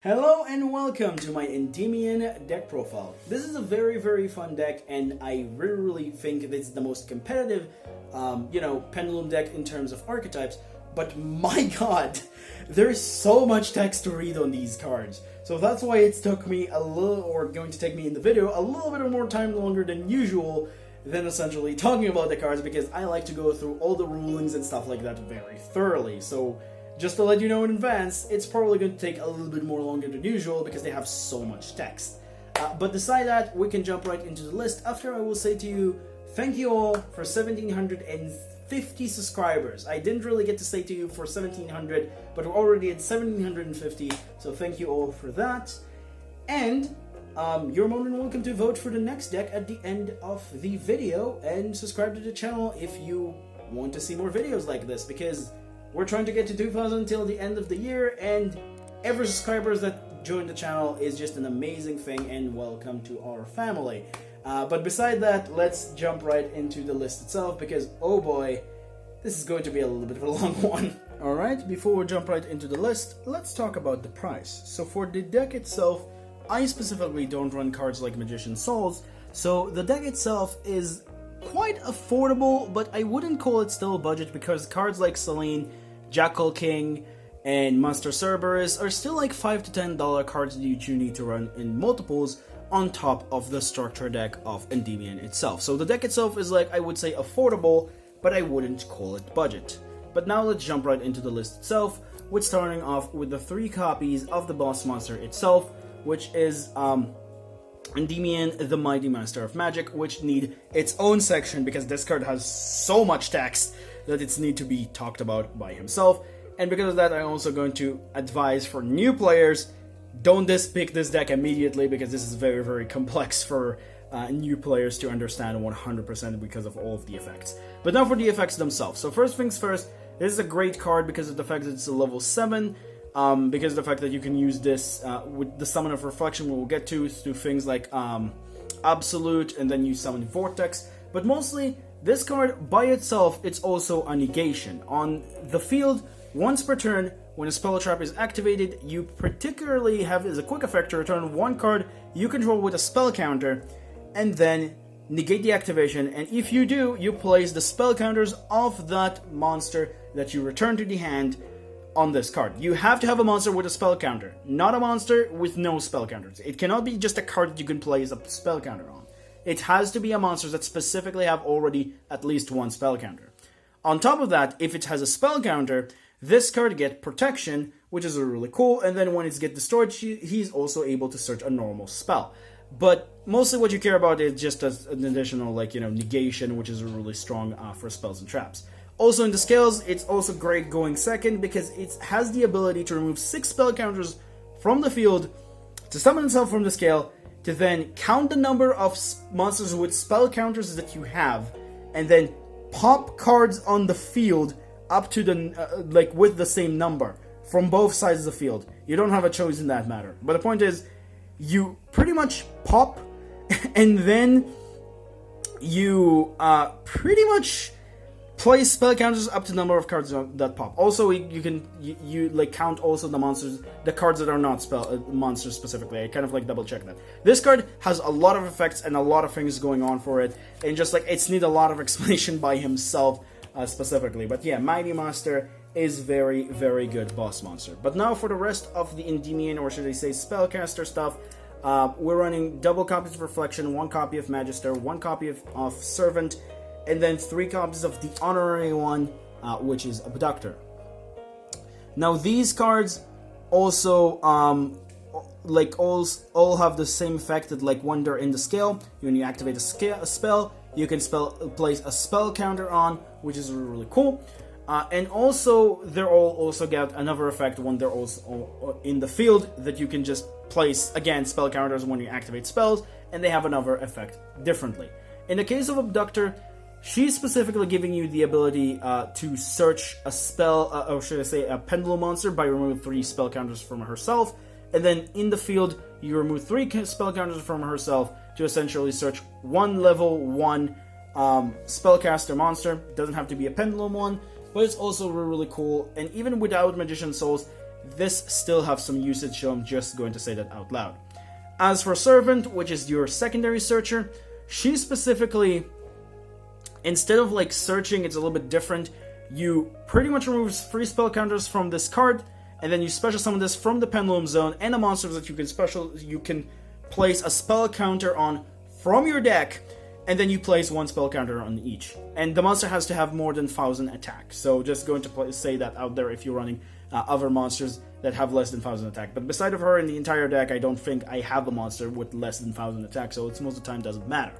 Hello and welcome to my Endymion deck profile. This is a very fun deck, and I really think this is the most competitive, pendulum deck in terms of archetypes. But my god, there's so much text to read on these cards. So that's why it's took me going to take me in the video a little bit more time longer than usual than essentially talking about the cards, because I like to go through all the rulings and stuff like that very thoroughly. So just to let you know in advance, it's probably going to take a little bit more longer than usual because they have so much text. But beside that, we can jump right into the list after I will say to you, thank you all for 1,750 subscribers. I didn't really get to say to you for 1,700, but we're already at 1,750, so thank you all for that. And you're more than welcome to vote for the next deck at the end of the video, and subscribe to the channel if you want to see more videos like this, because we're trying to get to 2,000 till the end of the year, and every subscriber that joined the channel is just an amazing thing, and welcome to our family. But beside that, let's jump right into the list itself, because oh boy, this is going to be a little bit of a long one. Alright, before we jump right into the list, let's talk about the price. So for the deck itself, I specifically don't run cards like Magician's Souls, so the deck itself is quite affordable, but I wouldn't call it still a budget, because cards like Selene, Jackal King, and Monster Cerberus are still like $5 to $10 cards that you do need to run in multiples on top of the structure deck of Endymion itself. So the deck itself is like, I would say, affordable, but I wouldn't call it budget. But now let's jump right into the list itself, with starting off with the 3 copies of the boss monster itself, which is Endymion, the Mighty Master of Magic, which need its own section because this card has so much text that it's need to be talked about by himself. And because of that, I'm also going to advise for new players, don't pick this deck immediately, because this is very complex for new players to understand 100% because of all of the effects. But now for the effects themselves. So first things first, this is a great card because of the fact that it's a level 7. Because of the fact that you can use this with the Summon of Reflection, we'll get to things like Absolute, and then you summon Vortex. But mostly, this card by itself, it's also a negation. On the field, once per turn, when a spell trap is activated, you particularly have as a quick effect to return 1 card you control with a spell counter, and then negate the activation. And if you do, you place the spell counters of that monster that you return to the hand on this card. You have to have a monster with a spell counter, not a monster with no spell counters. It cannot be just a card that you can place a spell counter on. It has to be a monster that specifically have already at least 1 spell counter. On top of that, if it has a spell counter, this card gets protection, which is really cool, and then when it gets destroyed, he's also able to search a normal spell. But mostly what you care about is just as an additional, negation, which is really strong for spells and traps. Also in the scales, it's also great going second, because it has the ability to remove 6 spell counters from the field, to summon itself from the scale, to then count the number of monsters with spell counters that you have, and then pop cards on the field up to the, with the same number, from both sides of the field. You don't have a choice in that matter. But the point is, you pretty much pop, and then you pretty much place spell counters up to the number of cards that pop. Also, you can count also the cards that are not monsters specifically. I kind of double check that. This card has a lot of effects and a lot of things going on for it, and just it's need a lot of explanation by himself specifically. But yeah, Mighty Master is very good boss monster. But now for the rest of the Endymion, or should I say spellcaster stuff, we're running double copies of Reflection, 1 copy of Magister, 1 copy of Servant, and then 3 copies of the honorary one, which is Abductor. Now these cards also all have the same effect that when they're in the scale, when you activate a spell, you can place a spell counter on, which is really cool. And also they all also get another effect when they're also in the field, that you can just place again spell counters when you activate spells, and they have another effect differently. In the case of Abductor, she's specifically giving you the ability to search a spell, or should I say a pendulum monster, by removing 3 spell counters from herself, and then in the field, you remove 3 spell counters from herself to essentially search 1 level 1 spellcaster monster. It doesn't have to be a pendulum one, but it's also really cool. And even without Magician's Souls, this still have some usage, so I'm just going to say that out loud. As for Servant, which is your secondary searcher, she specifically, instead of like searching, it's a little bit different. You pretty much remove 3 spell counters from this card, and then you special summon this from the Pendulum Zone and the monsters that you can place a spell counter on from your deck, and then you place 1 spell counter on each. And the monster has to have more than 1,000 attack. So just going to say that out there if you're running other monsters that have less than 1,000 attack. But beside of her in the entire deck, I don't think I have a monster with less than 1,000 attack, so it's most of the time doesn't matter.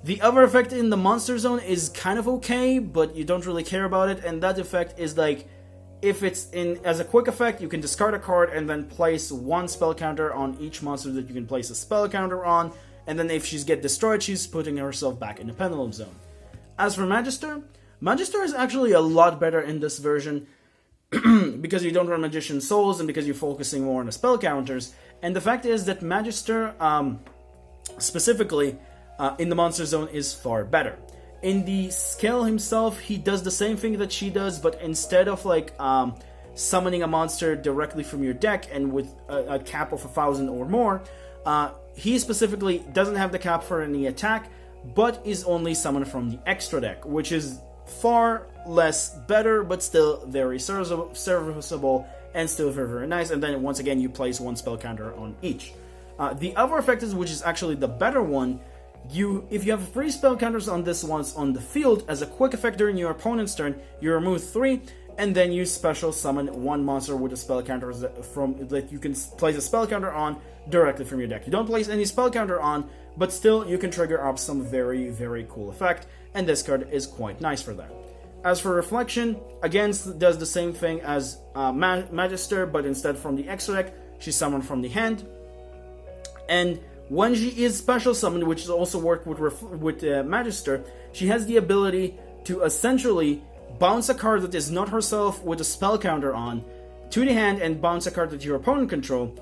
The other effect in the monster zone is kind of okay, but you don't really care about it, and that effect is like, if it's in as a quick effect, you can discard a card and then place 1 spell counter on each monster that you can place a spell counter on, and then if she's get destroyed, she's putting herself back in the Pendulum Zone. As for Magister, Magister is actually a lot better in this version, because you don't run Magician Souls and because you're focusing more on the spell counters. And the fact is that Magister, specifically, in the Monster Zone is far better. In the skill himself, he does the same thing that she does, but instead of like summoning a monster directly from your deck and with a cap of 1,000 or more, he specifically doesn't have the cap for any attack, but is only summoned from the extra deck, which is far less better, but still very serviceable and still very, very nice. And then once again, you place 1 spell counter on each. The other effect is, which is actually the better one, if you have 3 spell counters on this once on the field, as a quick effect during your opponent's turn, you remove 3, and then you special summon 1 monster with a spell counter that you can place a spell counter on directly from your deck. You don't place any spell counter on, but still you can trigger up some very, very cool effect, and this card is quite nice for that. As for Reflection, again, does the same thing as Magister, but instead from the extra deck, she's summoned from the hand. And when she is special summoned, which is also worked with Magister, she has the ability to essentially bounce a card that is not herself with a spell counter on to the hand and bounce a card that your opponent control,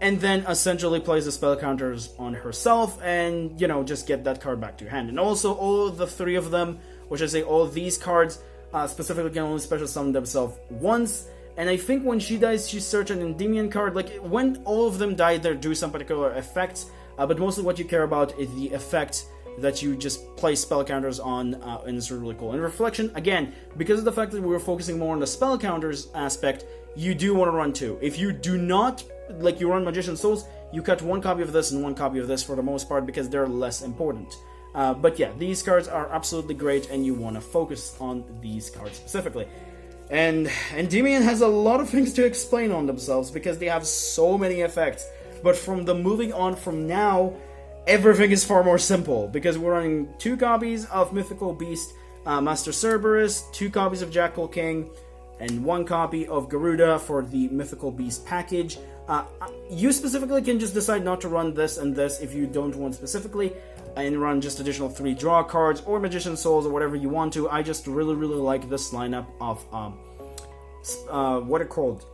and then essentially place the spell counters on herself and, you know, just get that card back to your hand. And also all of the 3 of them, which I say all of these cards, specifically can only special summon themselves once. And I think when she dies, she search an Endymion card. Like, when all of them die, they do some particular effects, but mostly what you care about is the effect that you just place spell counters on, and it's really cool. And Reflection, again, because of the fact that we were focusing more on the spell counters aspect, you do want to run 2. If you do not, like you run Magician Souls, you cut 1 copy of this and 1 copy of this for the most part, because they're less important. But yeah, these cards are absolutely great, and you want to focus on these cards specifically. And Endymion has a lot of things to explain on themselves, because they have so many effects. But from the moving on from now, everything is far more simple, because we're running 2 copies of Mythical Beast Master Cerberus, 2 copies of Jackal King, and 1 copy of Garuda for the Mythical Beast package. You specifically can just decide not to run this and this if you don't want specifically, and run just additional 3 draw cards or Magician Souls or whatever you want to. I just really, really like this lineup of what are called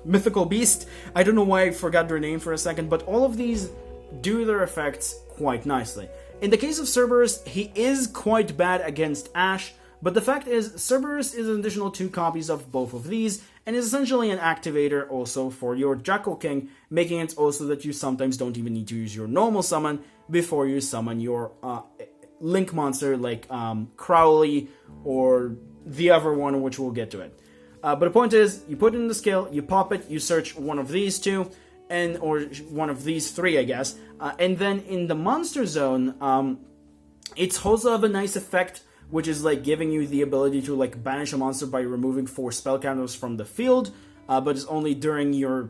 Mythical Beast. I don't know why I forgot their name for a second, but all of these do their effects quite nicely. In the case of Cerberus, he is quite bad against Ash, but the fact is, Cerberus is an additional 2 copies of both of these, and is essentially an activator also for your Jackal King, making it also that you sometimes don't even need to use your normal summon before you summon your Link monster like Crowley or the other one, which we'll get to it. But the point is, you put it in the skill, you pop it, you search one of these 2, or one of these 3, I guess, and then in the Monster Zone, it's also have a nice effect, which is like giving you the ability to like banish a monster by removing 4 spell counters from the field, but it's only during your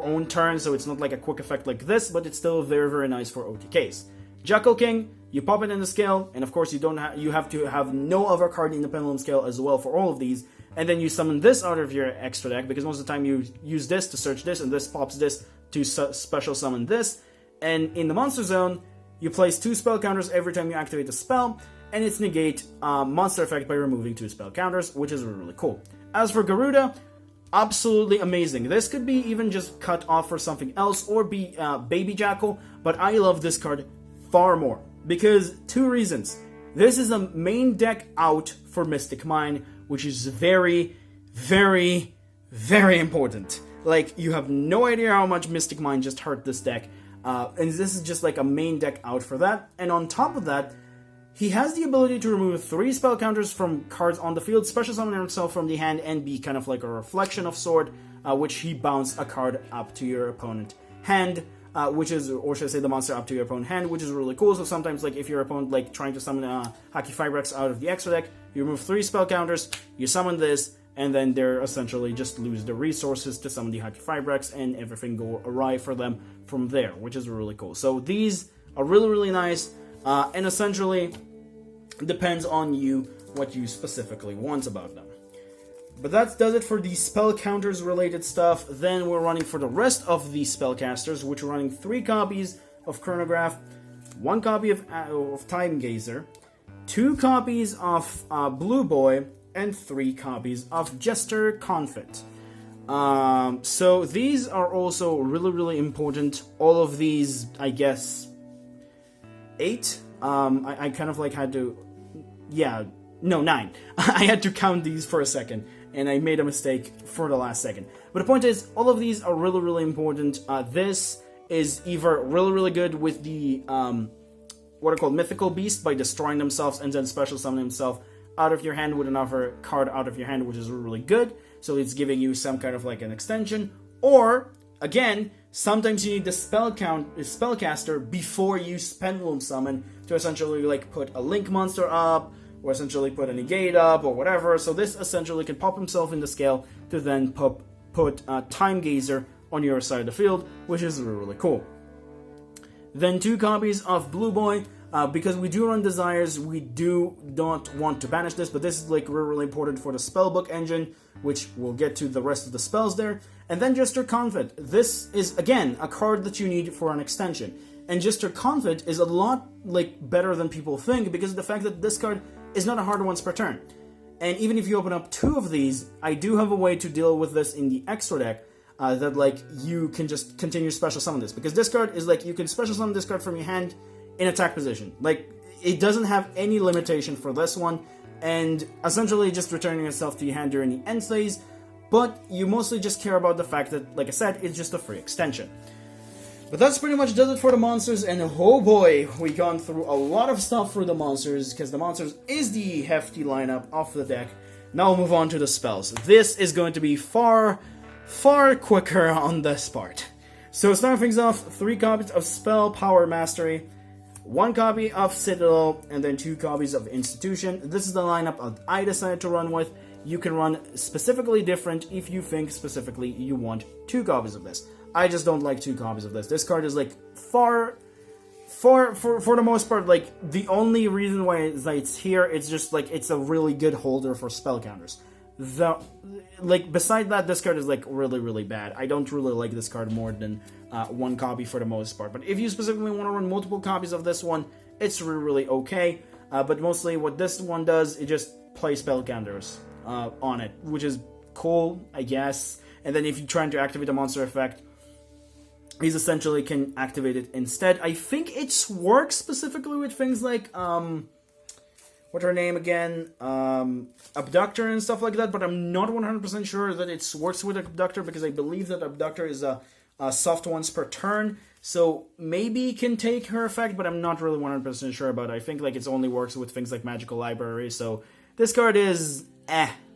own turn, so it's not like a quick effect like this, but it's still very, very nice for OTKs. Jackal King, you pop it in the scale, and of course you have to have no other card in the Pendulum Scale as well for all of these, and then you summon this out of your extra deck, because most of the time you use this to search this, and this pops this to special summon this, and in the Monster Zone, you place 2 spell counters every time you activate a spell, and it's negate monster effect by removing 2 spell counters, which is really, really cool. As for Garuda, absolutely amazing. This could be even just cut off for something else, or be Baby Jackal, but I love this card far more, because 2 reasons. This is a main deck out for Mystic Mine, which is very, very, very important. Like, you have no idea how much Mystic Mind just hurt this deck, and this is just like a main deck out for that. And on top of that, he has the ability to remove 3 spell counters from cards on the field, special summon himself from the hand, and be kind of like a reflection of sort, which he bounce a card up to your opponent hand, which is, or should I say the monster up to your opponent hand, which is really cool. So sometimes, like, if your opponent, like, trying to summon Haki Fibrax out of the extra deck, you remove 3 spell counters, you summon this, and then they're essentially just lose the resources to summon the Haki Fibrax, and everything go awry for them from there, which is really cool. So these are really, really nice, and essentially depends on you what you specifically want about them. But that does it for the spell counters related stuff. Then we're running for the rest of the spellcasters, which are running 3 copies of Chronograph, 1 copy of Time Gazer, 2 copies of Blue Boy, and 3 copies of Jester Confit. So these are also really, really important. All of these, I guess, 8. I kind of like had to, yeah, no, 9. I had to count these for a second, and I made a mistake for the last second. But the point is, all of these are really, really important. This is either really, really good with the, what are called Mythical Beast, by destroying themselves and then special summon himself out of your hand with another card out of your hand, which is really good. So it's giving you some kind of like an extension. Or, again, sometimes you need the spellcaster before you Pendulum Summon to essentially like put a Link monster up, or essentially put a Negate up, or whatever. So this essentially can pop himself in the scale to then put Time Gazer on your side of the field, which is really, really cool. Then 2 copies of Blue Boy. Because we do run Desires, we do not want to banish this, but this is like really, really important for the spellbook engine, which we'll get to the rest of the spells there. And then Jester Confit. This is, again, a card that you need for an extension. And Jester Confit is a lot like better than people think, because of the fact that this card is not a hard once per turn. And even if you open up 2 of these, I do have a way to deal with this in the extra deck, that like you can just continue special summon this. Because this card is like, you can special summon this card from your hand in attack position. Like, it doesn't have any limitation for this one, and essentially just returning itself to your hand during the end phase, but you mostly just care about the fact that, like I said, it's just a free extension. But that's pretty much does it for the monsters, and oh boy, we've gone through a lot of stuff for the monsters, because the monsters is the hefty lineup of the deck. Now we'll move on to the spells. This is going to be far, far quicker on this part. So starting things off, 3 copies of Spell Power Mastery, 1 copy of Citadel, and then 2 copies of Institution. This is the lineup that I decided to run with. You can run specifically different if you think specifically you want 2 copies of this. I just don't like 2 copies of this. This card is like for the most part, like the only reason why it's here, it's just like it's a really good holder for spell counters. Beside that, this card is like really, really bad. I don't really like this card more than 1 copy for the most part. But if you specifically want to run multiple copies of this one, it's really, really okay. But mostly what this one does, it just plays spell counters on it, which is cool, I guess. And then if you're trying to activate a monster effect, he's essentially can activate it instead. I think it works specifically with things like what's her name again? Abductor and stuff like that, but I'm not 100% sure that it works with Abductor, because I believe that Abductor is a soft once per turn, so maybe it can take her effect, but I'm not really 100% sure about it. I think like it only works with things like Magical Library, so this card is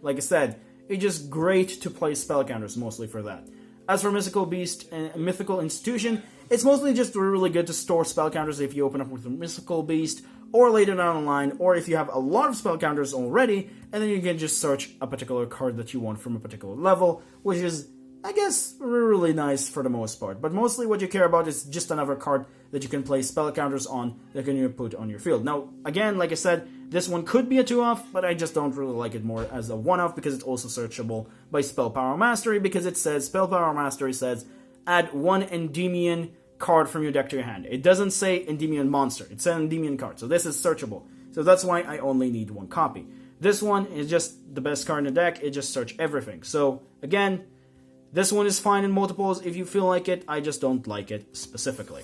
like I said, it's just great to play spell counters, mostly for that. As for Mythical Beast and Mythical Institution, it's mostly just really good to store spell counters if you open up with a Mythical Beast, or later down the line, or if you have a lot of spell counters already, and then you can just search a particular card that you want from a particular level, which is, I guess, really nice for the most part. But mostly what you care about is just another card that you can play spell counters on that you can put on your field. Now, again, like I said, this one could be a 2-off, but I just don't really like it more as a 1-off, because it's also searchable by Spell Power Mastery, because it says, Spell Power Mastery says, add 1 Endymion card from your deck to your hand. It doesn't say Endymion monster, it's an Endymion card, so this is searchable. So that's why I only need 1 copy. This one is just the best card in the deck, it just search everything. So, again, this one is fine in multiples if you feel like it, I just don't like it specifically.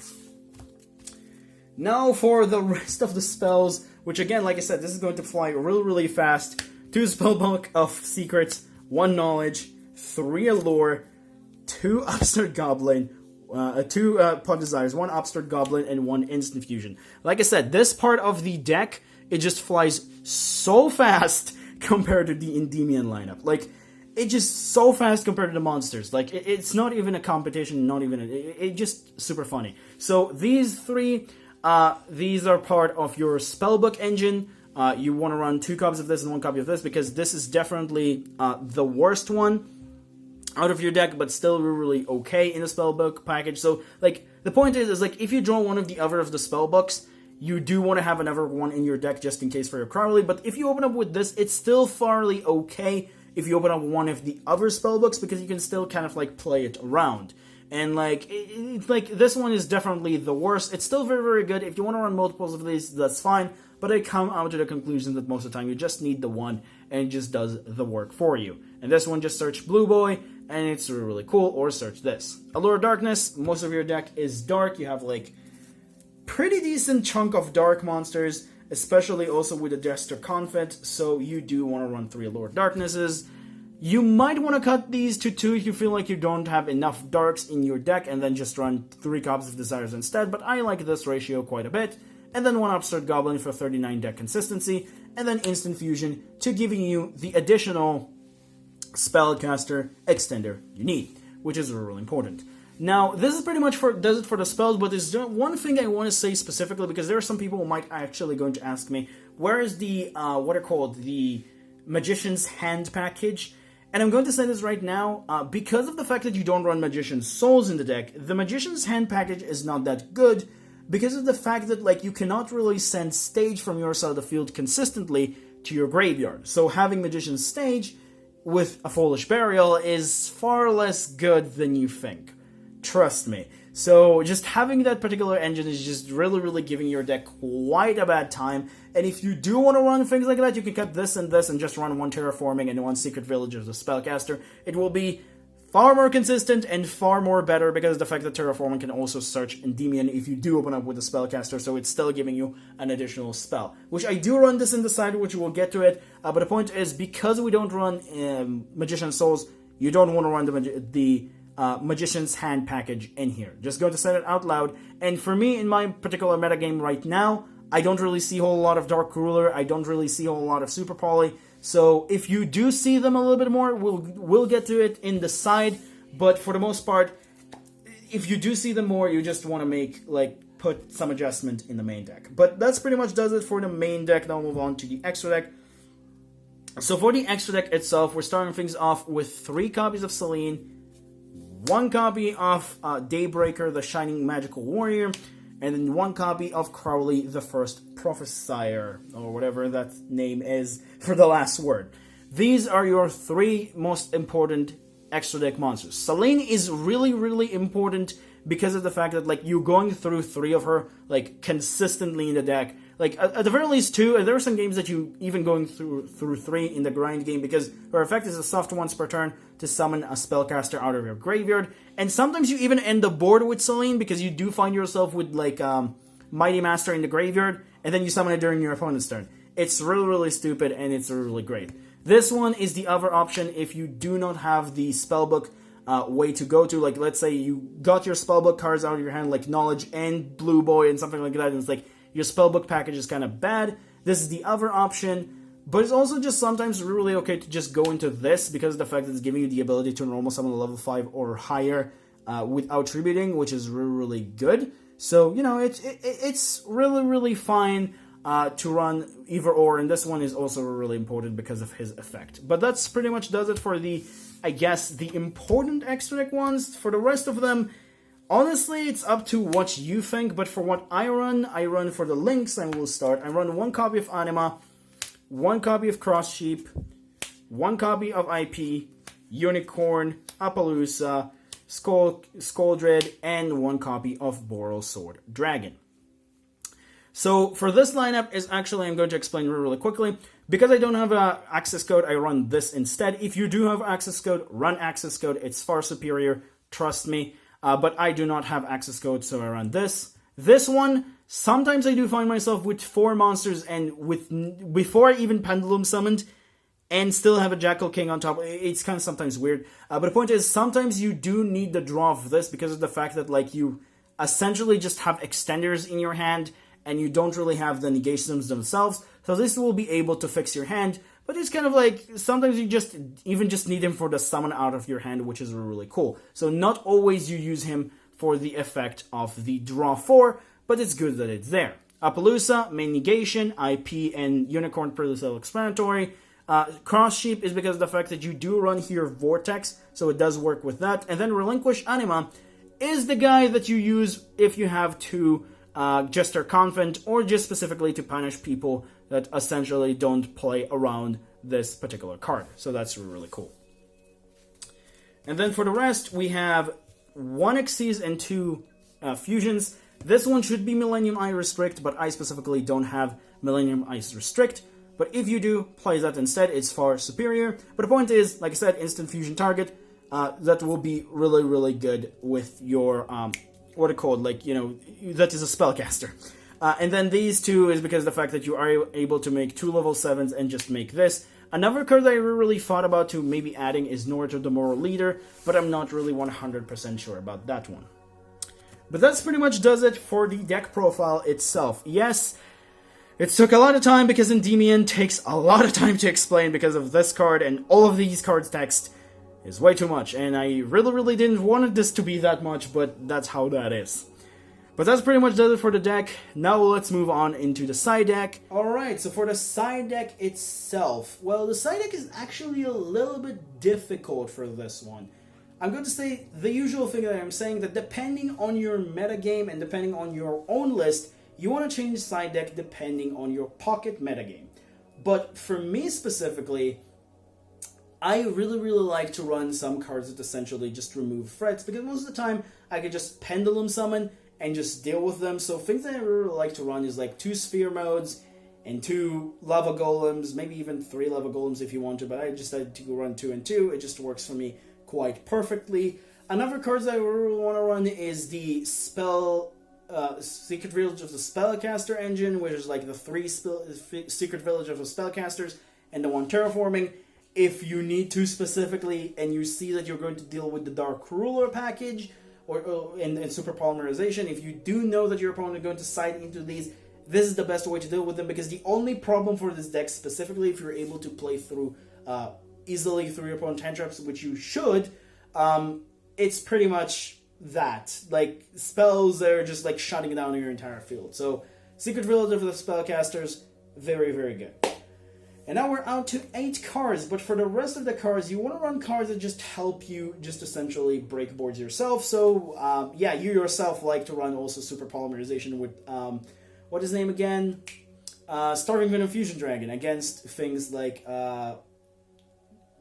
Now for the rest of the spells, which again, like I said, this is going to fly really, really fast. 2 Spellbook of Secrets, 1 Knowledge, 3 Allure, 2 Upstart Goblin, 2 Pod Desires, 1 Upstart Goblin, and 1 Instant Fusion. Like I said, this part of the deck, it just flies so fast compared to the Endymion lineup. Like, it's just so fast compared to the monsters. Like, it's not even a competition, not even it's just super funny. So these 3, these are part of your spellbook engine. You want to run 2 copies of this and 1 copy of this, because this is definitely the worst one out of your deck, but still really okay in the spellbook package. So, like, the point is like, if you draw one of the other of the spellbooks, you do want to have another one in your deck just in case for your Crowley. But if you open up with this, it's still fairly okay if you open up one of the other spellbooks, because you can still kind of like play it around. And like, like this one is definitely the worst. It's still very, very good. If you want to run multiples of these, that's fine. But I come out to the conclusion that most of the time you just need the one, and it just does the work for you. And this one, just search Blue Boy, and it's really, really cool. Or search this. Allure Darkness. Most of your deck is dark. You have like pretty decent chunk of dark monsters, especially also with the Jester Confit, so you do want to run 3 Allure Darknesses. You might want to cut these to 2 if you feel like you don't have enough darks in your deck, and then just run 3 copies of Desires instead, but I like this ratio quite a bit. And then 1 Upstart Goblin for 39 deck consistency, and then Instant Fusion to giving you the additional Spellcaster extender you need, which is really important. Now, this is pretty much does it for the spells, but there's one thing I want to say specifically, because there are some people who might actually going to ask me, where is the, what are called, the Magician's Hand package? And I'm going to say this right now, because of the fact that you don't run Magician's Souls in the deck, the Magician's Hand package is not that good, because of the fact that, like, you cannot really send Stage from your side of the field consistently to your graveyard. So having Magician's Stage with a Foolish Burial is far less good than you think. Trust me. So just having that particular engine is just really, really giving your deck quite a bad time. And if you do want to run things like that, you can cut this and just run 1 Terraforming and 1 Secret Village as a Spellcaster. It will be far more consistent and far more better, because of the fact that Terraforming can also search Endymion if you do open up with a Spellcaster, so it's still giving you an additional spell. Which I do run this in the side, which we'll get to it. But the point is, because we don't run Magician's Souls, you don't want to run the Magician's Hand package in here. Just going to say it out loud. And for me, in my particular metagame right now, I don't really see a whole lot of Dark Ruler. I don't really see a whole lot of Super Poly. So if you do see them a little bit more, we'll get to it in the side. But for the most part, if you do see them more, you just want to make, like, put some adjustment in the main deck. But that's pretty much does it for the main deck. Now we'll move on to the extra deck. So for the extra deck itself, we're starting things off with 3 copies of Selene, 1 copy of Daybreaker, the Shining Magical Warrior, and then 1 copy of Crowley, the First Prophesier, or whatever that name is for the last word. These are your 3 most important extra deck monsters. Selene is really, really important because of the fact that, like, you're going through 3 of her, like, consistently in the deck. Like, at the very least 2, and there are some games that you even going through 3 in the grind game, because her effect is a soft once per turn to summon a spellcaster out of your graveyard. And sometimes you even end the board with Selene, because you do find yourself with, like, Mighty Master in the graveyard, and then you summon it during your opponent's turn. It's really, really stupid, and it's really great. This one is the other option if you do not have the spellbook way to go to. Like, let's say you got your spellbook cards out of your hand, like Knowledge and Blue Boy and something like that, and it's like your spellbook package is kind of bad. This is the other option, but it's also just sometimes really okay to just go into this, because of the fact that it's giving you the ability to normal summon a level 5 or higher without tributing, which is really, really good. So, you know, it's really, really fine to run either or, and this one is also really important because of his effect. But that's pretty much does it for the, I guess, the important extra deck ones. For the rest of them, honestly, it's up to what you think, but for what I run for the links, and we'll start. I run 1 copy of Anima, 1 copy of Cross Sheep, 1 copy of IP, Unicorn, Appaloosa, Skuldred, and 1 copy of Boral Sword Dragon. So for this lineup is actually, I'm going to explain really quickly. Because I don't have an access code, I run this instead. If you do have access code, run access code. It's far superior, trust me. But I do not have access code, so I run this. This one, sometimes I do find myself with 4 monsters, and before I even Pendulum summoned, and still have a Jackal King on top. It's kind of sometimes weird. But the point is, sometimes you do need the draw of this because of the fact that like you essentially just have extenders in your hand and you don't really have the negations themselves. So this will be able to fix your hand. But it's kind of like, sometimes you just need him for the summon out of your hand, which is really cool. So not always you use him for the effect of the draw 4, but it's good that it's there. Appaloosa, main negation, IP, and Unicorn pretty self-explanatory. Cross Sheep is because of the fact that you do run here Vortex, so it does work with that. And then Relinquish Anima is the guy that you use if you have to Jester Convent, or just specifically to punish people that essentially don't play around this particular card. So that's really cool. And then for the rest, we have 1 Xyz and 2 Fusions. This one should be Millennium Eye Restrict, but I specifically don't have Millennium Eye Restrict. But if you do, play that instead, it's far superior. But the point is, like I said, instant fusion target, that will be really, really good with your, what are called, like, you know, that is a spellcaster. And then these two is because of the fact that you are able to make 2 level 7s and just make this. Another card that I really thought about to maybe adding is North of the Moral Leader, but I'm not really 100% sure about that one. But that's pretty much does it for the deck profile itself. Yes, it took a lot of time because Endymion takes a lot of time to explain because of this card, and all of these cards' text is way too much, and I really didn't want this to be that much, but that's how that is. But that's pretty much does it for the deck. Now let's move on into the side deck. Alright, so for the side deck itself, well, the side deck is actually a little bit difficult for this one. I'm going to say the usual thing that I'm saying, that depending on your metagame and depending on your own list, you want to change side deck depending on your pocket metagame. But for me specifically, I really like to run some cards that essentially just remove threats, because most of the time I can just Pendulum Summon and just deal with them. So things that I really like to run is like 2 Sphere Modes and 2 Lava Golems, maybe even 3 Lava Golems if you want to, but I decided to go run 2 and 2. It just works for me quite perfectly. Another card that I really want to run is the Secret Village of the Spellcaster engine, which is like the 3 Secret Village of the Spellcasters and the 1 Terraforming. If you need to specifically, and you see that you're going to deal with the Dark Ruler package, and Super Polymerization, if you do know that your opponent is going to side into these, this is the best way to deal with them, because the only problem for this deck specifically, if you're able to play through easily through your opponent's hand traps, which you should, it's pretty much that. Like, spells that are just like shutting down your entire field. So, Secret Village of the Spellcasters, very good. And now we're out to 8 cards, but for the rest of the cards, you want to run cards that just help you just essentially break boards yourself. So, yeah, you yourself like to run also Super Polymerization with, what is his name again? Starving Venom Fusion Dragon against things like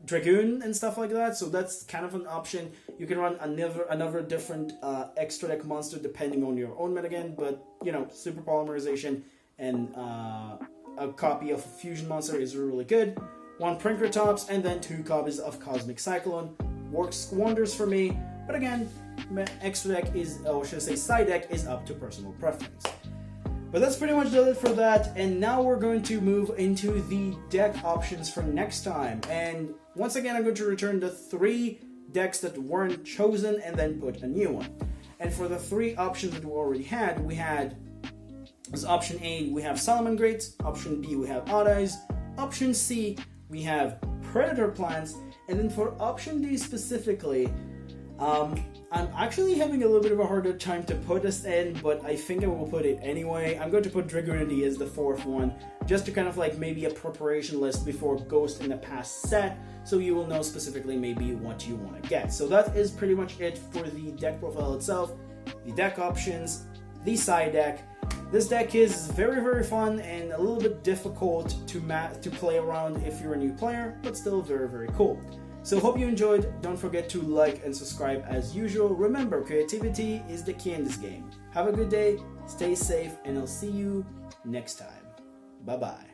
Dragoon and stuff like that. So that's kind of an option. You can run another different extra deck monster depending on your own metagame, but, you know, Super Polymerization and a copy of a fusion monster is really good. 1 Prinkertops and then 2 copies of Cosmic Cyclone works wonders for me. But again, extra deck is, or should I say side deck, is up to personal preference. But that's pretty much it for that, and now we're going to move into the deck options for next time. And once again, I'm going to return the 3 decks that weren't chosen and then put a new one. And for the 3 options that we already had, we had, as option A, we have Solomon Greats, option B, we have Odd Eyes, option C, we have Predator Plants, and then for option D specifically, I'm actually having a little bit of a harder time to put this in, but I think I will put it anyway. I'm going to put Dragoonity as the 4th one, just to kind of like maybe a preparation list before Ghost in the Past set, so you will know specifically maybe what you want to get. So that is pretty much it for the deck profile itself, the deck options, the side deck. This deck is very fun and a little bit difficult to play around if you're a new player, but still very cool. So hope you enjoyed. Don't forget to like and subscribe as usual. Remember, creativity is the key in this game. Have a good day, stay safe, and I'll see you next time. Bye-bye.